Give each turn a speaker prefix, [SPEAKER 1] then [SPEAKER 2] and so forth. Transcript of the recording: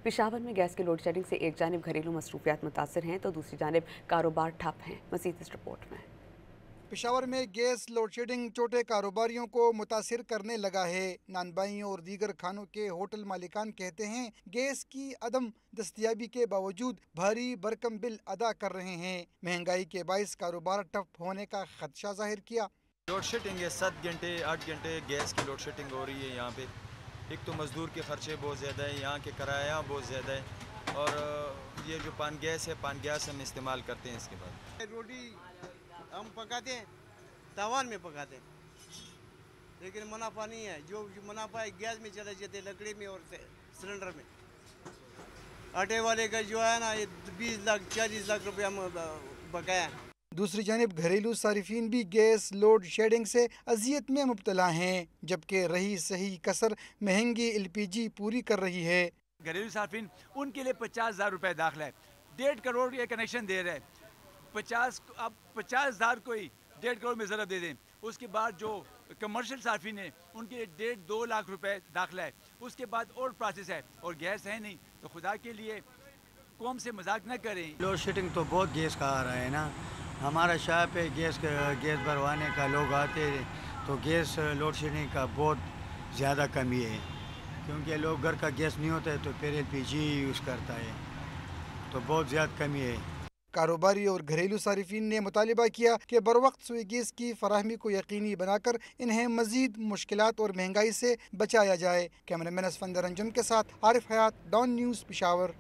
[SPEAKER 1] पेशावर में गैस के load shedding से एक जानिब घरेलू मसरूफियात मुतासर हैं तो दूसरी जानिब कारोबार ठप हैं। मज़ीद इस रिपोर्ट में।
[SPEAKER 2] पेशावर में गैस लोड शेडिंग छोटे कारोबारियों को मुतासिर करने लगा है। नानबाइयों और दीगर खानों के होटल मालिकान कहते हैं गैस की अदम दस्तयाबी के बावजूद भारी भरकम बिल अदा कर रहे हैं। महंगाई के बाइस कारोबार ठप होने का खदशा जाहिर किया।
[SPEAKER 3] लोड शेडिंग है, 7 घंटे 8 घंटे गैस की लोड शेडिंग हो रही है यहाँ पे। एक तो मज़दूर के खर्चे बहुत ज़्यादा है, यहाँ के किराया बहुत ज़्यादा है, और ये जो पान गैस है, पान गैस हम इस्तेमाल करते हैं। इसके बाद
[SPEAKER 4] रोटी हम पकाते हैं, तावान में पकाते हैं, लेकिन मुनाफा नहीं है। जो मुनाफा है गैस में चला जाते, लकड़ी में और सिलेंडर में। आटे वाले का जो है ना, ये 20 लाख 40 लाख रुपये हम बकाया है।
[SPEAKER 2] दूसरी जानिब घरेलू सारिफीन भी गैस लोड शेडिंग से अजियत में मुब्तला हैं, जबकि रही सही कसर महंगी LPG पूरी कर रही है।
[SPEAKER 5] घरेलू सार्फिन उनके लिए 50,000 रुपये दाखिला है, 1.5 करोड़ ये कनेक्शन दे रहे हैं। 50,000 को ही 1.5 करोड़ में ज़रा दे दें। उसके बाद जो कमर्शियल सार्फिन है उनके लिए 1.5-2 लाख रुपए दाखिला है। उसके बाद और प्रोसेस है, और गैस है नहीं, तो खुदा के लिए कौम से मजाक न करें।
[SPEAKER 6] लोड शेडिंग तो बहुत गैस का आ रहा है ना। हमारा शाह पे गैस भरवाने का लोग आते तो गैस लोड शेडिंग का बहुत ज़्यादा कमी है, क्योंकि लोग घर का गैस नहीं होता है तो फिर LPG यूज़ करता है, तो बहुत ज़्यादा कमी है।
[SPEAKER 2] कारोबारी और घरेलू सारिफीन ने मुतालिबा किया कि बरवक्त सुई गैस की फराहमी को यकीनी बनाकर इन्हें मजीद मुश्किलात और महंगाई से बचाया जाए। कैमरामैन असफंदर अंजुम के साथ आरिफ हयात, डॉन न्यूज़, पेशावर।